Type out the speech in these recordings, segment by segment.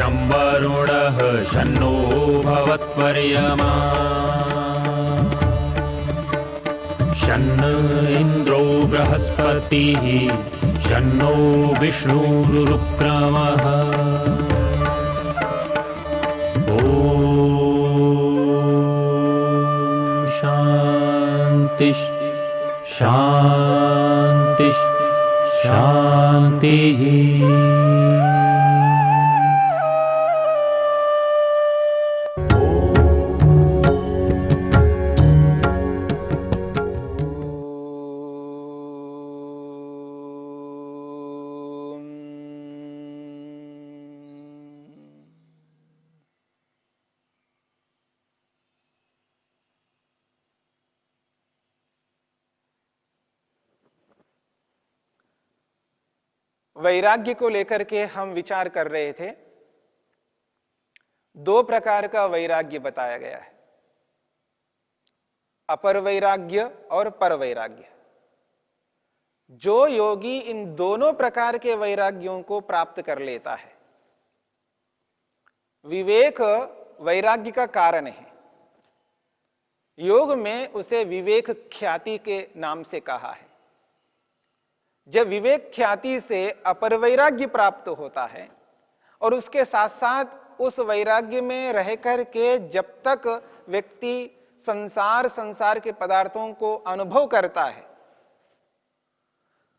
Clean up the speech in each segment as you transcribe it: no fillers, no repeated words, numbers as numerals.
शं वरुणः शन्नो भवत्पर्यमा शन्न इन्द्रो बृहस्पतिः शन्नो विष्णुरुक्रमः ॐ शान्ति शान्ति शान्तिः। वैराग्य को लेकर के हम विचार कर रहे थे। दो प्रकार का वैराग्य बताया गया है, अपर वैराग्य और पर वैराग्य। जो योगी इन दोनों प्रकार के वैराग्यों को प्राप्त कर लेता है, विवेक वैराग्य का कारण है। योग में उसे विवेक ख्याति के नाम से कहा है। जब विवेक ख्याति से अपर वैराग्य प्राप्त होता है और उसके साथ साथ उस वैराग्य में रह करके जब तक व्यक्ति संसार के पदार्थों को अनुभव करता है,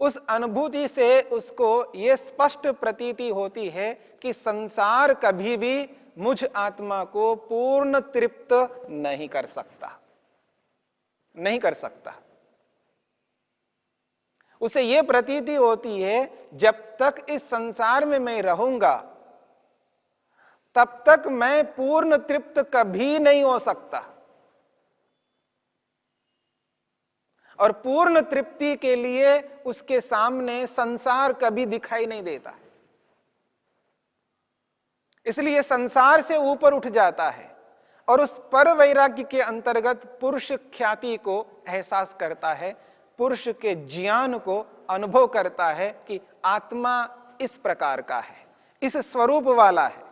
उस अनुभूति से उसको यह स्पष्ट प्रतीति होती है कि संसार कभी भी मुझ आत्मा को पूर्ण तृप्त नहीं कर सकता। उसे यह प्रतीति होती है जब तक इस संसार में मैं रहूंगा तब तक मैं पूर्ण तृप्त कभी नहीं हो सकता, और पूर्ण तृप्ति के लिए उसके सामने संसार कभी दिखाई नहीं देता। इसलिए संसार से ऊपर उठ जाता है और उस पर वैराग्य के अंतर्गत पुरुष ख्याति को एहसास करता है, पुरुष के ज्ञान को अनुभव करता है कि आत्मा इस प्रकार का है, इस स्वरूप वाला है।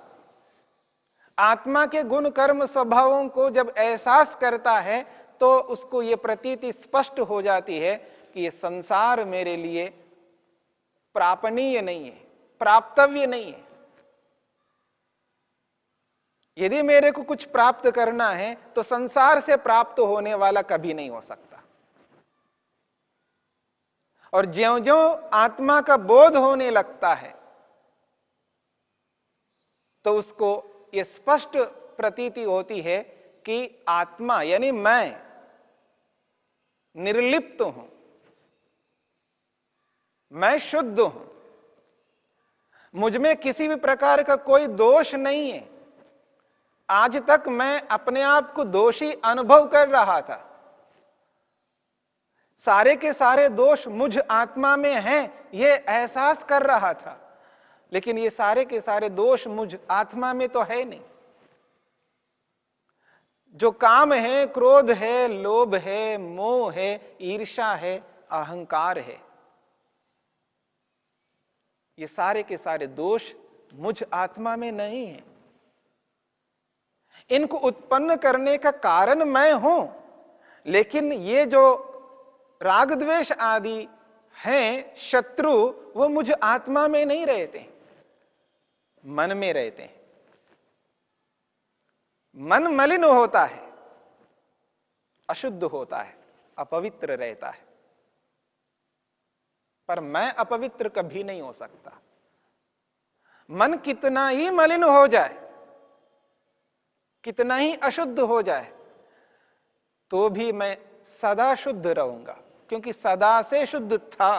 आत्मा के गुण कर्म स्वभावों को जब एहसास करता है तो उसको यह प्रतीति स्पष्ट हो जाती है कि यह संसार मेरे लिए प्रापणीय नहीं है, प्राप्तव्य नहीं है। यदि मेरे को कुछ प्राप्त करना है तो संसार से प्राप्त होने वाला कभी नहीं हो सकता। और ज्यों-ज्यों आत्मा का बोध होने लगता है तो उसको यह स्पष्ट प्रतीति होती है कि आत्मा यानी मैं निर्लिप्त हूं, मैं शुद्ध हूं, मुझ में किसी भी प्रकार का कोई दोष नहीं है। आज तक मैं अपने आप को दोषी अनुभव कर रहा था, सारे के सारे दोष मुझ आत्मा में हैं यह एहसास कर रहा था, लेकिन ये सारे के सारे दोष मुझ आत्मा में तो है नहीं। जो काम है, क्रोध है, लोभ है, मोह है, ईर्ष्या है, अहंकार है, ये सारे के सारे दोष मुझ आत्मा में नहीं है। इनको उत्पन्न करने का कारण मैं हूं, लेकिन ये जो राग द्वेष आदि हैं शत्रु, वो मुझ आत्मा में नहीं रहते, मन में रहते हैं। मन मलिन होता है, अशुद्ध होता है, अपवित्र रहता है, पर मैं अपवित्र कभी नहीं हो सकता। मन कितना ही मलिन हो जाए, कितना ही अशुद्ध हो जाए, तो भी मैं सदा शुद्ध रहूंगा, क्योंकि सदा से शुद्ध था,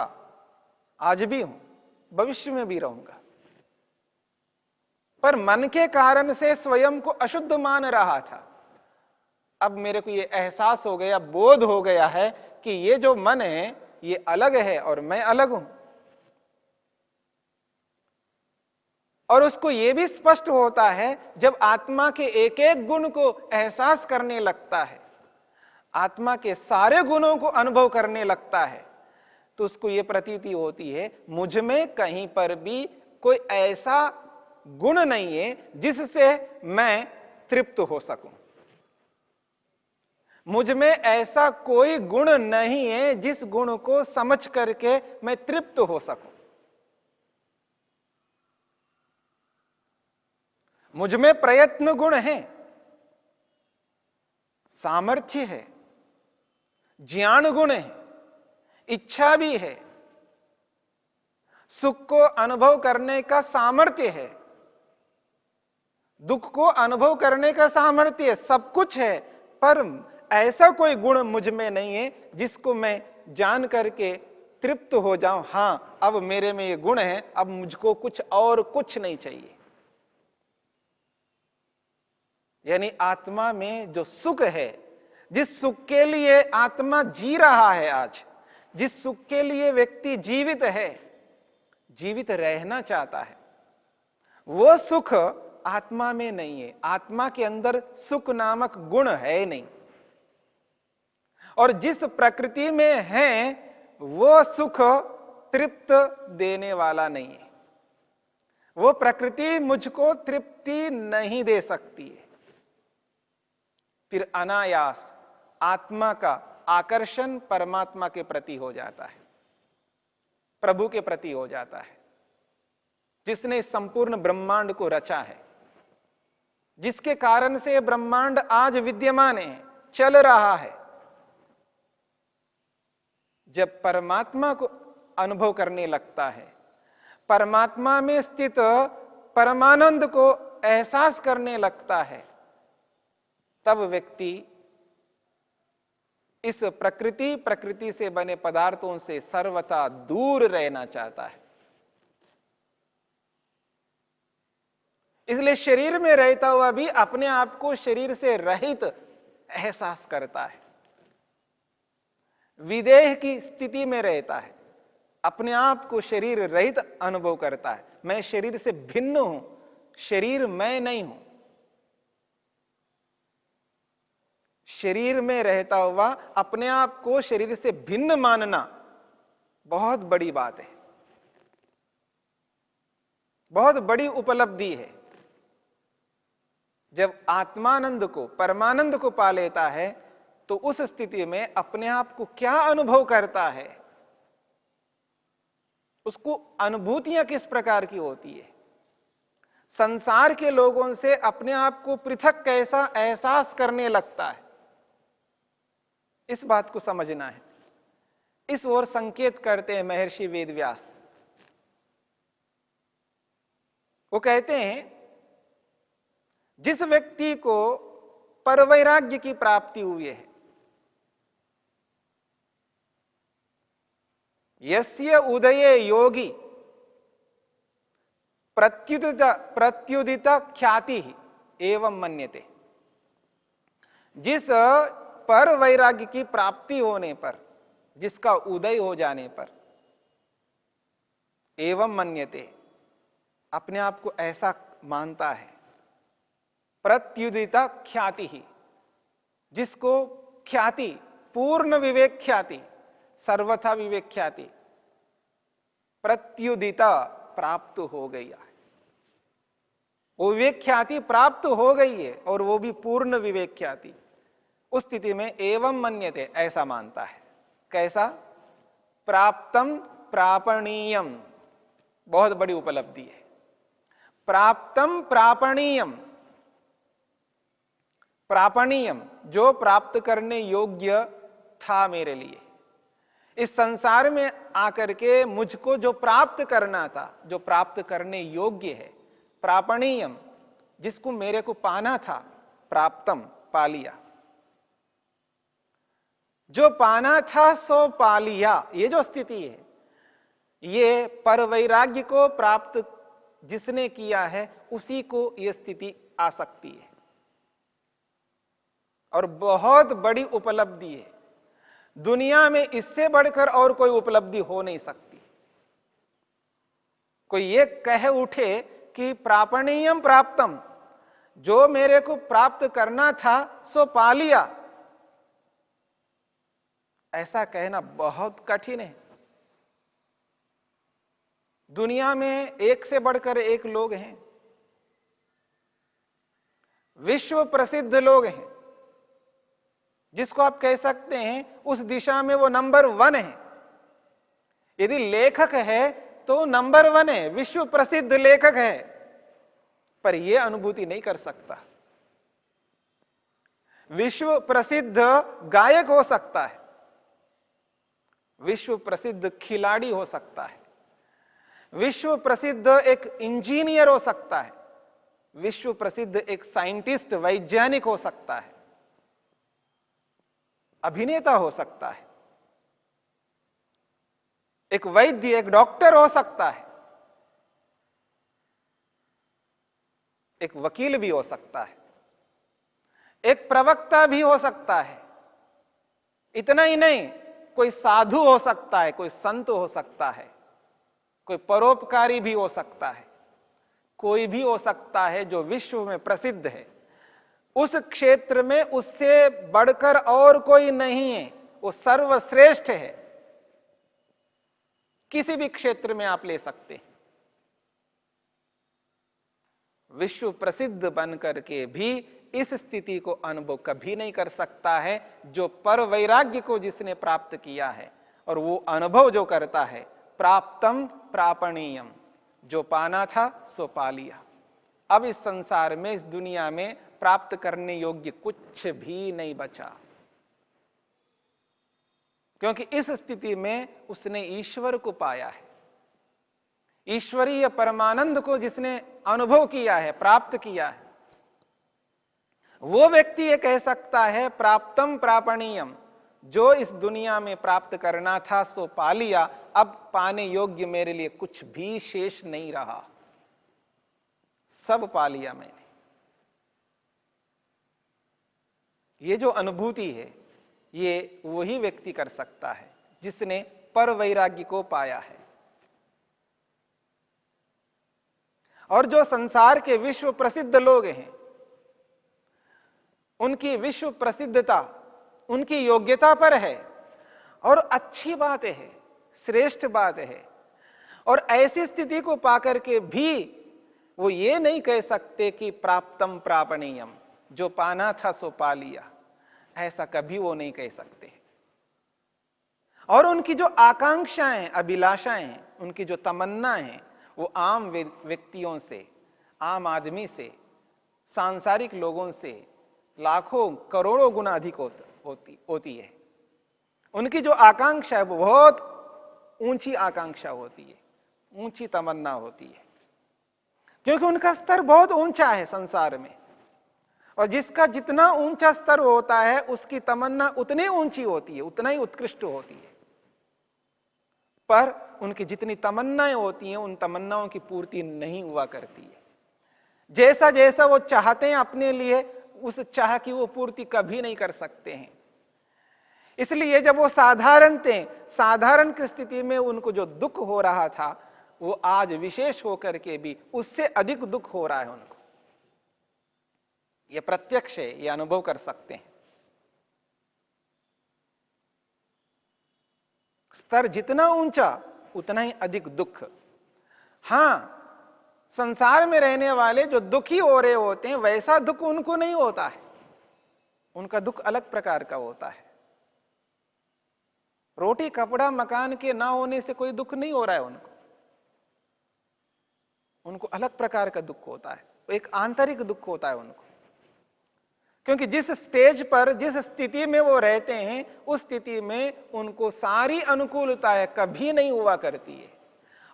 आज भी हूं, भविष्य में भी रहूंगा। पर मन के कारण से स्वयं को अशुद्ध मान रहा था। अब मेरे को यह एहसास हो गया, बोध हो गया है कि ये जो मन है ये अलग है और मैं अलग हूं। और उसको यह भी स्पष्ट होता है जब आत्मा के एक एक गुण को एहसास करने लगता है, आत्मा के सारे गुणों को अनुभव करने लगता है, तो उसको यह प्रतीति होती है मुझ में कहीं पर भी कोई ऐसा गुण नहीं है जिससे मैं तृप्त हो सकूं। मुझ में ऐसा कोई गुण नहीं है जिस गुण को समझ करके मैं तृप्त हो सकूं। मुझ में प्रयत्न गुण है, सामर्थ्य है, ज्ञान गुण है, इच्छा भी है, सुख को अनुभव करने का सामर्थ्य है, दुख को अनुभव करने का सामर्थ्य है, सब कुछ है, पर ऐसा कोई गुण मुझ में नहीं है जिसको मैं जान करके तृप्त हो जाऊं। हां, अब मेरे में ये गुण है, अब मुझको कुछ और कुछ नहीं चाहिए। यानी आत्मा में जो सुख है, जिस सुख के लिए आत्मा जी रहा है, आज जिस सुख के लिए व्यक्ति जीवित है, जीवित रहना चाहता है, वो सुख आत्मा में नहीं है। आत्मा के अंदर सुख नामक गुण है नहीं। और जिस प्रकृति में है वो सुख तृप्त देने वाला नहीं है। वो प्रकृति मुझको तृप्ति नहीं दे सकती है। फिर अनायास आत्मा का आकर्षण परमात्मा के प्रति हो जाता है, प्रभु के प्रति हो जाता है, जिसने संपूर्ण ब्रह्मांड को रचा है, जिसके कारण से ब्रह्मांड आज विद्यमान है, चल रहा है। जब परमात्मा को अनुभव करने लगता है, परमात्मा में स्थित परमानंद को एहसास करने लगता है, तब व्यक्ति इस प्रकृति से बने पदार्थों से सर्वथा दूर रहना चाहता है। इसलिए शरीर में रहता हुआ भी अपने आप को शरीर से रहित एहसास करता है। विदेह की स्थिति में रहता है, अपने आप को शरीर रहित अनुभव करता है। मैं शरीर से भिन्न हूं, शरीर मैं नहीं हूं। शरीर में रहता हुआ अपने आप को शरीर से भिन्न मानना बहुत बड़ी बात है, बहुत बड़ी उपलब्धि है। जब आत्मानंद को, परमानंद को पा लेता है, तो उस स्थिति में अपने आप को क्या अनुभव करता है, उसको अनुभूतियां किस प्रकार की होती है, संसार के लोगों से अपने आप को पृथक कैसा एहसास करने लगता है, इस बात को समझना है। इस ओर संकेत करते हैं महर्षि वेदव्यास। वो कहते हैं, जिस व्यक्ति को परवैराग्य की प्राप्ति हुई है, यस्य उदये योगी प्रत्युदित ख्याति ही एवं मन्यते। जिस पर वैराग्य की प्राप्ति होने पर, जिसका उदय हो जाने पर, एवं मन्यते, अपने आप को ऐसा मानता है, प्रत्युदित ख्याति ही, जिसको ख्याति, पूर्ण विवेक ख्याति, सर्वथा विवेक ख्याति, प्रत्युदित प्राप्त हो गई है। वो विवेक ख्याति प्राप्त हो गई है, और वो भी पूर्ण विवेक ख्याति। उस स्थिति में एवं मन्यते, ऐसा मानता है। कैसा? प्राप्तम प्रापणीयम, बहुत बड़ी उपलब्धि है। प्राप्तम प्रापणीयम, प्रापणीयम, जो प्राप्त करने योग्य था मेरे लिए। इस संसार में आकर के मुझको जो प्राप्त करना था, जो प्राप्त करने योग्य है, प्रापणीयम, जिसको मेरे को पाना था, प्राप्तम, पा लिया। जो पाना था सो पा लिया, ये जो स्थिति है, ये परवैराग्य को प्राप्त जिसने किया है, उसी को यह स्थिति आ सकती है, और बहुत बड़ी उपलब्धि है। दुनिया में इससे बढ़कर और कोई उपलब्धि हो नहीं सकती। कोई ये कह उठे कि प्रापणीयम प्राप्तम, जो मेरे को प्राप्त करना था सो पा लिया, ऐसा कहना बहुत कठिन है। दुनिया में एक से बढ़कर एक लोग हैं विश्व प्रसिद्ध लोग हैं, जिसको आप कह सकते हैं उस दिशा में वो नंबर 1 है। यदि लेखक है तो नंबर 1 है, विश्व प्रसिद्ध लेखक है, पर यह अनुभूति नहीं कर सकता। विश्व प्रसिद्ध गायक हो सकता है, विश्व प्रसिद्ध खिलाड़ी हो सकता है, विश्व प्रसिद्ध एक इंजीनियर हो सकता है, विश्व प्रसिद्ध एक साइंटिस्ट वैज्ञानिक हो सकता है, अभिनेता हो सकता है, एक वैद्य एक डॉक्टर हो सकता है, एक वकील भी हो सकता है, एक प्रवक्ता भी हो सकता है। इतना ही नहीं, कोई साधु हो सकता है, कोई संत हो सकता है, कोई परोपकारी भी हो सकता है, कोई भी हो सकता है जो विश्व में प्रसिद्ध है। उस क्षेत्र में उससे बढ़कर और कोई नहीं है, वो सर्वश्रेष्ठ है। किसी भी क्षेत्र में आप ले सकते हैं। विश्व प्रसिद्ध बनकर के भी इस स्थिति को अनुभव कभी नहीं कर सकता है जो पर वैराग्य को जिसने प्राप्त किया है। और वो अनुभव जो करता है, प्राप्तम प्रापणीयम, जो पाना था सो पा लिया। अब इस संसार में, इस दुनिया में प्राप्त करने योग्य कुछ भी नहीं बचा, क्योंकि इस स्थिति में उसने ईश्वर को पाया है। ईश्वरीय परमानंद को जिसने अनुभव किया है, प्राप्त किया है, वो व्यक्ति ये कह सकता है प्राप्तम प्रापणीयम, जो इस दुनिया में प्राप्त करना था सो पा लिया, अब पाने योग्य मेरे लिए कुछ भी शेष नहीं रहा, सब पा लिया मैंने। ये जो अनुभूति है, ये वही व्यक्ति कर सकता है जिसने पर वैराग्य को पाया है। और जो संसार के विश्व प्रसिद्ध लोग हैं, उनकी विश्व प्रसिद्धता उनकी योग्यता पर है, और अच्छी बात है, श्रेष्ठ बात है। और ऐसी स्थिति को पाकर के भी वो ये नहीं कह सकते कि प्राप्तम प्रापणीयम, जो पाना था सो पा लिया, ऐसा कभी वो नहीं कह सकते। और उनकी जो आकांक्षाएं, अभिलाषाएं हैं, उनकी जो तमन्ना है, वो आम व्यक्तियों से, आम आदमी से, सांसारिक लोगों से लाखों करोड़ों गुना अधिक होती है। उनकी जो आकांक्षा है वो बहुत ऊंची आकांक्षा होती है, ऊंची तमन्ना होती है, क्योंकि उनका स्तर बहुत ऊंचा है संसार में। और जिसका जितना ऊंचा स्तर होता है, उसकी तमन्ना उतनी ऊंची होती है, उतना ही उत्कृष्ट होती है। पर उनकी जितनी तमन्नाएं होती हैं, उन तमन्नाओं की पूर्ति नहीं हुआ करती है। जैसा जैसा वो चाहते हैं अपने लिए, उस चाह की वो पूर्ति कभी नहीं कर सकते हैं। इसलिए जब वो साधारण थे, साधारण की स्थिति में उनको जो दुख हो रहा था, वो आज विशेष होकर के भी उससे अधिक दुख हो रहा है उनको। ये प्रत्यक्ष है, ये अनुभव कर सकते हैं। स्तर जितना ऊंचा, उतना ही अधिक दुख। हां, संसार में रहने वाले जो दुखी हो रहे होते हैं, वैसा दुख उनको नहीं होता है। उनका दुख अलग प्रकार का होता है। रोटी कपड़ा मकान के ना होने से कोई दुख नहीं हो रहा है उनको। उनको अलग प्रकार का दुख होता है, एक आंतरिक दुख होता है उनको। क्योंकि जिस स्टेज पर, जिस स्थिति में वो रहते हैं, उस स्थिति में उनको सारी अनुकूलताएं कभी नहीं हुआ करती है।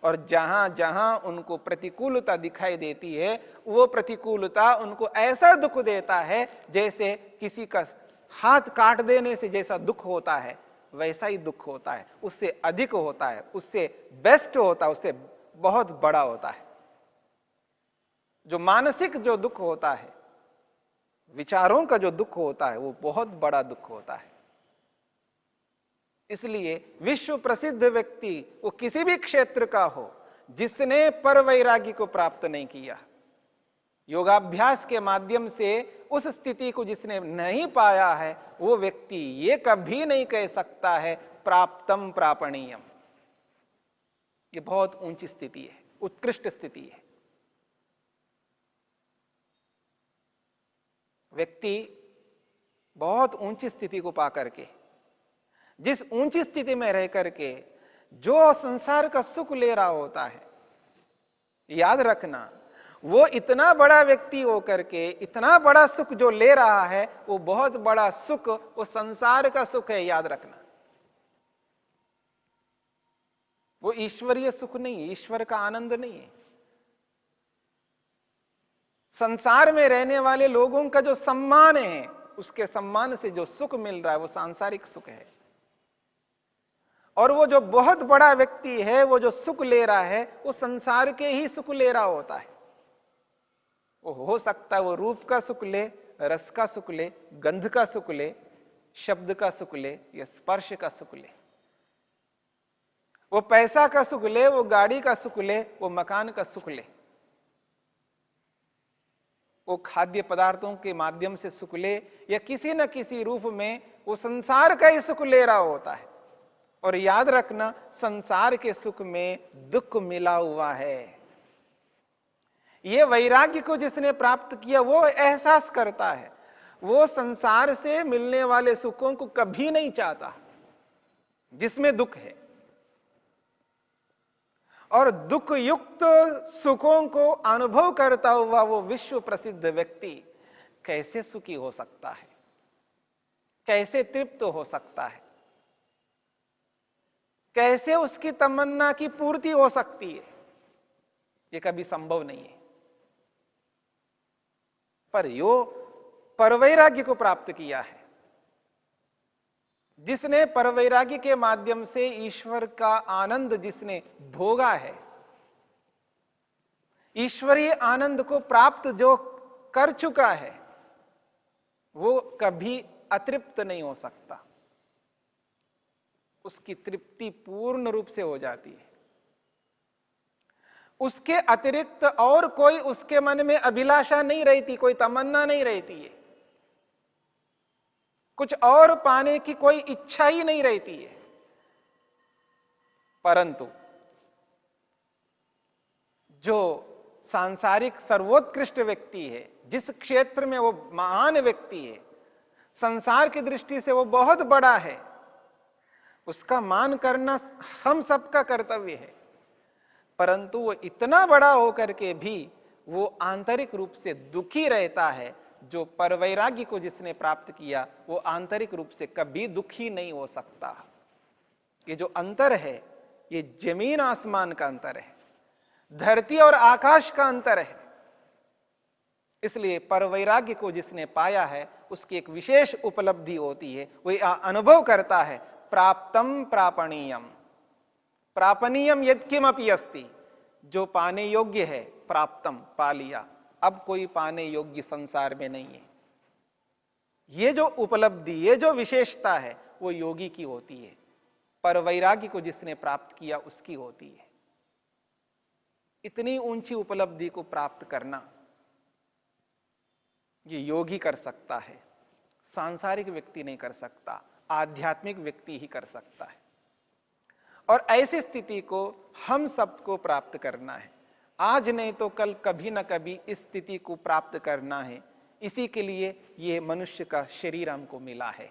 और जहां जहां उनको प्रतिकूलता दिखाई देती है, वो प्रतिकूलता उनको ऐसा दुख देता है जैसे किसी का हाथ काट देने से जैसा दुख होता है, वैसा ही दुख होता है। उससे अधिक होता है, उससे बेस्ट होता है, उससे बहुत बड़ा होता है। जो मानसिक जो दुख होता है, विचारों का जो दुख होता है, वो बहुत बड़ा दुख होता है। इसलिए विश्व प्रसिद्ध व्यक्ति वो किसी भी क्षेत्र का हो, जिसने पर वैराग्य को प्राप्त नहीं किया, योगाभ्यास के माध्यम से उस स्थिति को जिसने नहीं पाया है, वो व्यक्ति ये कभी नहीं कह सकता है प्राप्तम प्रापणीयम। ये बहुत ऊंची स्थिति है, उत्कृष्ट स्थिति है। व्यक्ति बहुत ऊंची स्थिति को पा करके, जिस ऊंची स्थिति में रह करके जो संसार का सुख ले रहा होता है, याद रखना वो इतना बड़ा व्यक्ति होकर के इतना बड़ा सुख जो ले रहा है, वो बहुत बड़ा सुख वो संसार का सुख है। याद रखना, वो ईश्वरीय सुख नहीं है, ईश्वर का आनंद नहीं है। संसार में रहने वाले लोगों का जो सम्मान है, उसके सम्मान से जो सुख मिल रहा है वो सांसारिक सुख है। और वो जो बहुत बड़ा व्यक्ति है, वो जो सुख ले रहा है, वो संसार के ही सुख ले रहा होता है। वो हो सकता है वो रूप का सुख ले, रस का सुख ले, गंध का सुख ले, शब्द का सुख ले या स्पर्श का सुख ले, वो पैसा का सुख ले, वो गाड़ी का सुख ले, वो मकान का सुख ले, वो खाद्य पदार्थों के माध्यम से सुख ले, या किसी न किसी रूप में वो संसार का ही सुख ले रहा होता है। और याद रखना, संसार के सुख में दुख मिला हुआ है। ये वैराग्य को जिसने प्राप्त किया वो एहसास करता है, वो संसार से मिलने वाले सुखों को कभी नहीं चाहता जिसमें दुख है। और दुख युक्त सुखों को अनुभव करता हुआ वो विश्व प्रसिद्ध व्यक्ति कैसे सुखी हो सकता है, कैसे तृप्त हो सकता है, कैसे उसकी तमन्ना की पूर्ति हो सकती है? ये कभी संभव नहीं है। पर यो परवैराग्य को प्राप्त किया है, जिसने परवैराग्य के माध्यम से ईश्वर का आनंद जिसने भोगा है, ईश्वरीय आनंद को प्राप्त जो कर चुका है, वो कभी अतृप्त नहीं हो सकता। उसकी तृप्ति पूर्ण रूप से हो जाती है। उसके अतिरिक्त और कोई उसके मन में अभिलाषा नहीं रहती, कोई तमन्ना नहीं रहती है, कुछ और पाने की कोई इच्छा ही नहीं रहती है। परंतु जो सांसारिक सर्वोत्कृष्ट व्यक्ति है, जिस क्षेत्र में वो महान व्यक्ति है, संसार की दृष्टि से वो बहुत बड़ा है, उसका मान करना हम सबका कर्तव्य है। परंतु वो इतना बड़ा होकर के भी वो आंतरिक रूप से दुखी रहता है। जो परवैराग्य को जिसने प्राप्त किया, वो आंतरिक रूप से कभी दुखी नहीं हो सकता। ये जो अंतर है, ये जमीन आसमान का अंतर है, धरती और आकाश का अंतर है। इसलिए परवैराग्य को जिसने पाया है, उसकी एक विशेष उपलब्धि होती है, वो अनुभव करता है, प्राप्तम प्रापणीयम, प्रापणीयम यत्किमपि अस्ति, जो पाने योग्य है, प्राप्तम पा लिया, अब कोई पाने योग्य संसार में नहीं है। ये जो उपलब्धि, ये जो विशेषता है, वो योगी की होती है, परवैराग्य को जिसने प्राप्त किया उसकी होती है। इतनी ऊंची उपलब्धि को प्राप्त करना ये योगी कर सकता है, सांसारिक व्यक्ति नहीं कर सकता, आध्यात्मिक व्यक्ति ही कर सकता है। और ऐसी स्थिति को हम सबको प्राप्त करना है। आज नहीं तो कल कभी ना कभी इस स्थिति को प्राप्त करना है। इसी के लिए ये मनुष्य का शरीर हमको मिला है।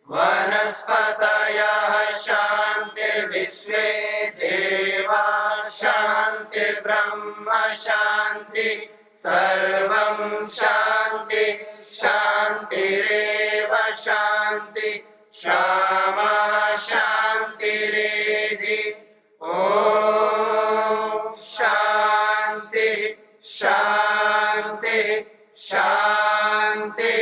वनस्पतयः शान्तिर्विश्वे देवा शान्तिर्ब्रह्म शान्ति सर्वं शान्ति शान्तिरेव शान्ति क्षमा शान्तिरेधि। ॐ शान्ति शान्ति शान्ति।